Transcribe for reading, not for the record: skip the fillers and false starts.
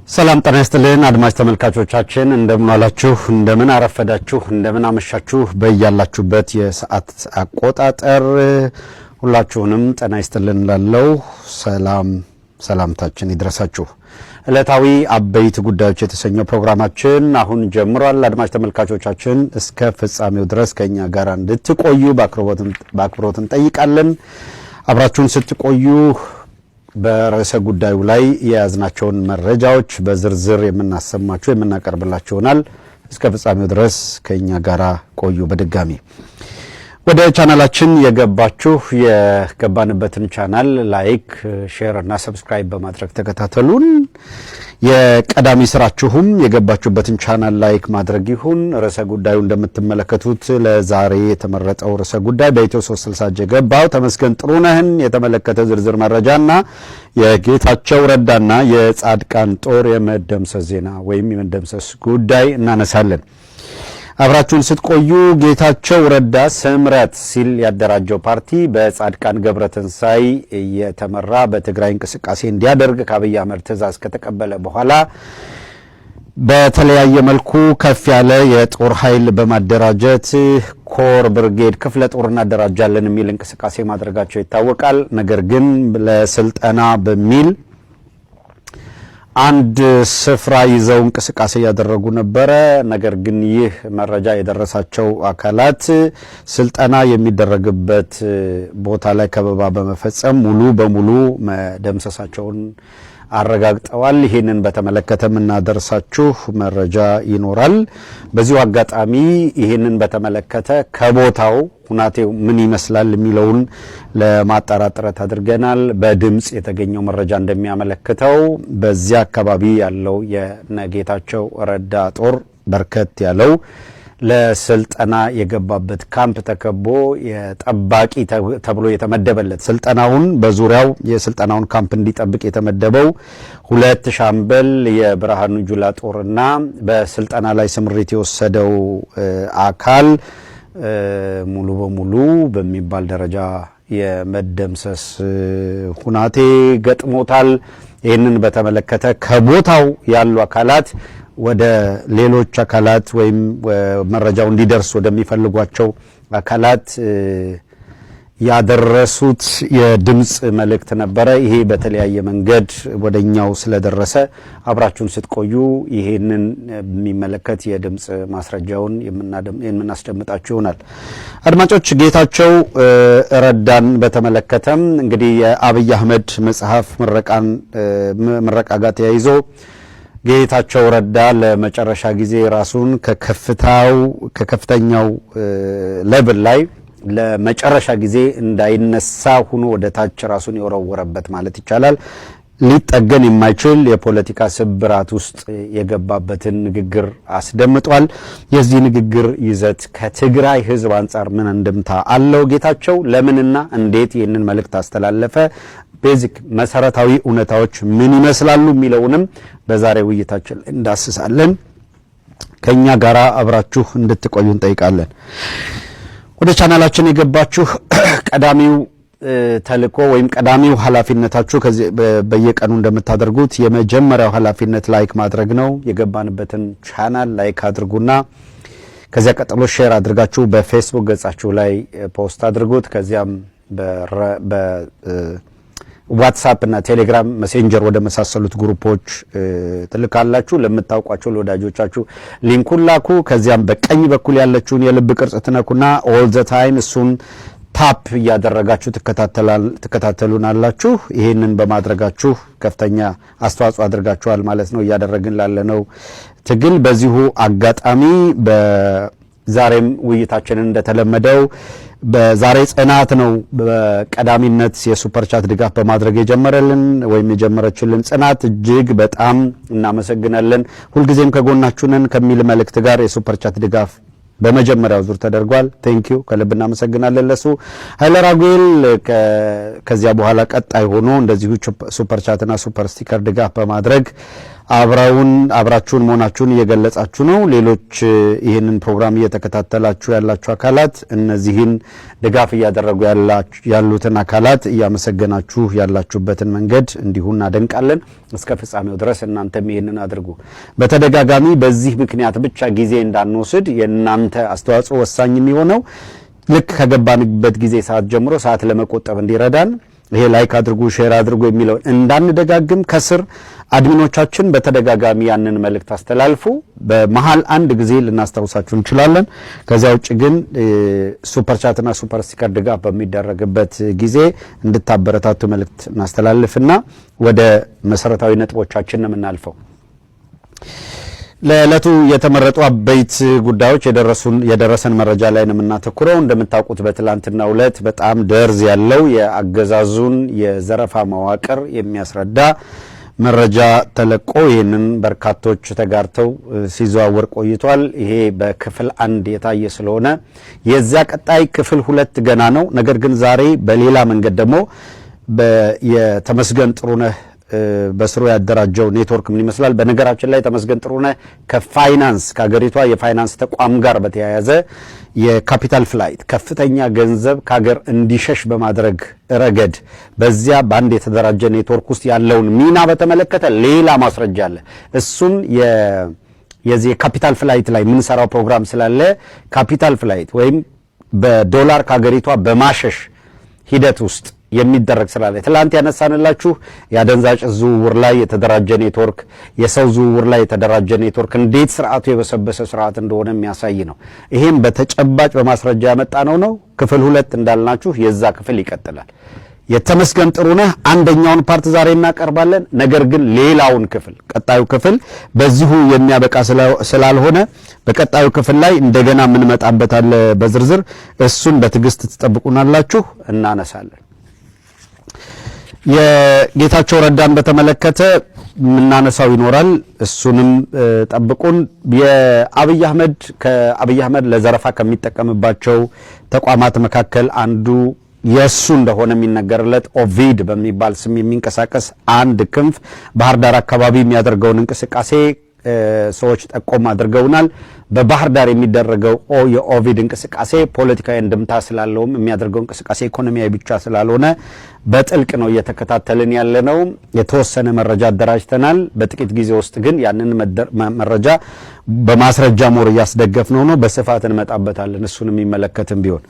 ሰላም ጤና ይስጥልን አድማጭ ተመልካቾቻችን እንደምን ዋላችሁ እንደምን አረፈዳችሁ እንደምን አመሻችሁ በእያላችሁበት የሰዓት አቆጣጠር ሁላችሁንም ጤና ይስጥልን ላለው ሰላምታችን ይድረሳችሁ። ዕለታዊ አበይት ጉዳዮች የተሰኘው ፕሮግራማችን አሁን ጀምሯል። አድማጭ ተመልካቾቻችን እስከ ፍጻሜው ድረስ ከኛ ጋር እንድትቆዩ በአክብሮት እንጠይቃለን። አብራችሁን ስትቆዩ በርዕሰ ጉዳዩ ላይ የያዝናቸውን መረጃዎች በዝርዝር የምናሰማችሁ የምናቀርብላችሁ ይሆናል። እስከ ፍጻሜው ድረስ ከኛ ጋር ቆዩ። በድጋሚ ወደ ቻናላችን የገባችሁ የገባንበትን ቻናል ላይክ፣ ሼር እና ሰብስክራይብ በማድረግ ተከታተሉን። የቀዳሚ ስራችሁም የገባችሁበትን ቻናል ላይክ ማድረግ ይሁን። ርዕሰ ጉዳዩ እንደምትመለከቱት ለዛሬ የተመረጠው ርዕሰ ጉዳይ በኢትዮ 360 የገባው ተመስገን ጥሩነህን የተመለከተ ዝርዝር መረጃና የጌታቸው ረዳና የጻድቃን ጦር የመደምሰስ ዜና ወይም የመደምሰስ ጉዳይ እናነሳለን። አብራችሁን ስትቆዩ ጌታቸው ረዳ ስምረት ሲል ያደራጀው ፓርቲ በጻድቃን ገብረትንሳኤ የተመራ በትግራይ እንቅስቃሴ እንዲያደርግ ከአብይ አህመድ ትዕዛዝ ከተቀበለ በኋላ በተለያየ መልኩ ከፍ ያለ የጦር ኃይል በማደራጀት ኮር፣ ብርጌድ፣ ክፍለ ጦር እናደራጃለን የሚል እንቅስቃሴ ማድረጋቸው ይታወቃል። ነገር ግን ለስልጠና በሚል አንድ ስፍራ ይዘው እንቅስቃሴ ያደረጉ ነበረ። ነገር ግን ይህ መረጃ የደረሳቸው አካላት ስልጠና የሚደረግበት ቦታ ላይ ከበባ በመፈጸም ሙሉ በሙሉ መደምሰሳቸውን አረጋግጠዋል። ይህንን በተመለከተ የምናደርሳችሁ መረጃ ይኖራል። በዚሁ አጋጣሚ ይህንን በተመለከተ ከቦታው ሁናቴው ምን ይመስላል የሚለውን ለማጣራት ጥረት አድርገናል። በድምጽ የተገኘው መረጃ እንደሚያመለክተው በዚያ አካባቢ ያለው የጌታቸው ረዳ ጦር በርከት ያለው ለስልጠና የገባበት ካምፕ ተከቦ የጠባቂ ተብሎ የተመደበለት ስልጠናውን በዙሪያው የስልጠናውን ካምፕ እንዲጠብቅ የተመደበው 2 ሻምበል የብርሃኑ ጁላ ጦርና በስልጠና ላይ ስምሪት የወሰደው አካል ሙሉ በሙሉ በሚባል ደረጃ የመደምሰስ ሁናቴ ገጥሞታል። ይህንን በተመለከተ ከቦታው ያሉ አካላት ወደ ሌሎች አካላት ወይም መረጃው እንዲደርስ ወደሚፈልጓቸው አካላት ያደረሱት የድምጽ መልእክት ነበረ። ይሄ በተለያየ መንገድ ወደኛው ስለደረሰ አብራችሁን ስትቆዩ ይሄንን የሚመለከት የድምጽ ማስረጃውን የምናስደምጣችሁ ይሆናል። አድማጮች፣ ጌታቸው ረዳን በተመለከተም እንግዲህ የአብይ አህመድ መጽሐፍ ምረቃ ጋር ተያይዞ ጌታቸው ረዳ ለመጨረሻ ጊዜ ራሱን ከከፍተኛው ሌቭል ላይ ለመጨረሻ ጊዜ እንዳይነሳ ሆኖ ወደ ታች ራሱን የወረወረበት ማለት ይቻላል ሊጠገን የማይችል የፖለቲካ ስብራት ውስጥ የገባበትን ንግግር አስደምጧል። የዚህ ንግግር ይዘት ከትግራይ ሕዝብ አንጻር ምን እንደምታ አለው? ጌታቸው ለምንና እንዴት ይህንን መልእክት አስተላለፈ? ቤዚክ መሰረታዊ እውነታዎች ምን ይመስላሉ የሚለውንም በዛሬ ውይይታችን እንዳስሳለን። ከኛ ጋራ አብራችሁ እንድትቆዩ እንጠይቃለን። ወደ ቻናላችን የገባችሁ ቀዳሚው ተልእኮ ወይም ቀዳሚው ኃላፊነታችሁ በየቀኑ እንደምታደርጉት የመጀመሪያው ኃላፊነት ላይክ ማድረግ ነው። የገባንበትን ቻናል ላይክ አድርጉና ከዚያ ቀጥሎ ሼር አድርጋችሁ በፌስቡክ ገጻችሁ ላይ ፖስት አድርጉት። ከዚያም ዋትስአፕ እና ቴሌግራም ሜሴንጀር ወደ መሳሰሉት ግሩፖች ትልካላችሁ። ለምታውቋቸው ለወዳጆቻችሁ ሊንኩን ላኩ። ከዚያም በቀኝ በኩል ያለችውን የልብ ቅርጽ ትነኩና ኦል ዘ ታይም እሱን ታፕ እያደረጋችሁ ትከታተሉናላችሁ። ይሄንን በማድረጋችሁ ከፍተኛ አስተዋጽኦ አድርጋችኋል ማለት ነው እያደረግን ላለነው ትግል። በዚሁ አጋጣሚ በዛሬም ውይይታችንን እንደተለመደው በዛሬ ጽናት ነው በቀዳሚነት የሱፐር ቻት ድጋፍ በማድረግ የጀመረልን ወይም የጀመረችልን ጽናት እጅግ በጣም እናመሰግናለን። ሁልጊዜም ከጎናችሁ ነን ከሚል መልእክት ጋር የሱፐር ቻት ድጋፍ በመጀመሪያው ዙር ተደርጓል። ቴንኪዩ ከልብ እናመሰግናለን ለሱ። ኃይለ ራጉኤል ከዚያ በኋላ ቀጣይ ሆኖ እንደዚሁ ሱፐር ቻትና ሱፐር ስቲከር ድጋፍ በማድረግ አብራችሁን መሆናችሁን እየገለጻችሁ ነው። ሌሎች ይህንን ፕሮግራም እየተከታተላችሁ ያላችሁ አካላት እነዚህን ድጋፍ እያደረጉ ያሉትን አካላት እያመሰገናችሁ ያላችሁበትን መንገድ እንዲሁ እናደንቃለን። እስከ ፍጻሜው ድረስ እናንተም ይህንን አድርጉ። በተደጋጋሚ በዚህ ምክንያት ብቻ ጊዜ እንዳንወስድ የእናንተ አስተዋጽኦ ወሳኝ የሚሆነው ልክ ከገባንበት ጊዜ ሰዓት ጀምሮ ሰዓት ለመቆጠብ እንዲረዳን ይሄ ላይክ አድርጉ ሼር አድርጉ የሚለው እንዳንደጋግም ከስር አድሚኖቻችን በተደጋጋሚ ያንን መልእክት አስተላልፉ። በመሃል አንድ ጊዜ ልናስታውሳችሁ እንችላለን። ከዚያ ውጭ ግን ሱፐር ቻትና ሱፐር ስቲከር ድጋፍ በሚደረግበት ጊዜ እንድታበረታቱ መልእክት እናስተላልፍና ወደ መሰረታዊ ነጥቦቻችን ነው የምናልፈው። ለዕለቱ የተመረጡ አበይት ጉዳዮች የደረሰን መረጃ ላይ ነው የምናተኩረው። እንደምታውቁት በትላንትናው ዕለት በጣም ደርዝ ያለው የአገዛዙን የዘረፋ መዋቅር የሚያስረዳ መረጃ ተለቆ ይህንን በርካቶች ተጋርተው ሲዘዋወር ቆይቷል። ይሄ በክፍል 1 የታየ ስለሆነ የዚያ ቀጣይ ክፍል 2 ገና ነው። ነገር ግን ዛሬ በሌላ መንገድ ደግሞ የተመስገን ጥሩነህ በስሩ ያደራጀው ኔትወርክ ምን ይመስላል? በነገራችን ላይ ተመስገን ጥሩነህ ከፋይናንስ ከሀገሪቷ የፋይናንስ ተቋም ጋር በተያያዘ የካፒታል ፍላይት ከፍተኛ ገንዘብ ከሀገር እንዲሸሽ በማድረግ ረገድ በዚያ ባንድ የተደራጀ ኔትወርክ ውስጥ ያለውን ሚና በተመለከተ ሌላ ማስረጃ አለ። እሱን የዚህ ካፒታል ፍላይት ላይ ምን ሰራው ፕሮግራም ስላለ ካፒታል ፍላይት ወይም በዶላር ከሀገሪቷ በማሸሽ ሂደት ውስጥ የሚደረግ ስላለ ትላንት ያነሳንላችሁ የአደንዛዥ ዝውውር ላይ የተደራጀ ኔትወርክ የሰው ዝውውር ላይ የተደራጀ ኔትወርክ እንዴት ስርዓቱ የበሰበሰ ስርዓት እንደሆነ የሚያሳይ ነው። ይሄም በተጨባጭ በማስረጃ ያመጣነው ነው። ክፍል 2 እንዳልናችሁ የዛ ክፍል ይቀጥላል። የተመስገን ጥሩነህ አንደኛውን ፓርት ዛሬ እናቀርባለን። ነገር ግን ሌላውን ክፍል ቀጣዩ ክፍል በዚሁ የሚያበቃ ስላልሆነ በቀጣዩ ክፍል ላይ እንደገና ምን መጣበታል በዝርዝር እሱን በትዕግስት ትጠብቁናላችሁ እናነሳለን። የጌታቸው ረዳን በተመለከተ ምናነሳው ይኖራል። እሱንም ጠብቁን። የአብይ አህመድ ለዘረፋ ከሚጠቀምባቸው ተቋማት መካከል አንዱ የሱ እንደሆነ የሚነገርለት ኦቪድ በሚባል ስም የሚንቀሳቀስ አንድ ክንፍ ባህር ዳር አካባቢ የሚያደርገውን እንቅስቃሴ ሰዎች ጠቆም አድርገውናል። በባህር ዳር የሚደረገው የኦቪድ እንቅስቃሴ ፖለቲካዊ እንድምታ ስላለውም የሚያደርገው እንቅስቃሴ ኢኮኖሚያዊ ብቻ ስላልሆነ በጥልቅ ነው እየተከታተልን ያለነው። የተወሰነ መረጃ አደራጅተናል። በጥቂት ጊዜ ውስጥ ግን ያንን መረጃ በማስረጃ ሞር እያስደገፍነው ነው። በስፋት እንመጣበታለን። እሱን የሚመለከትም ቢሆን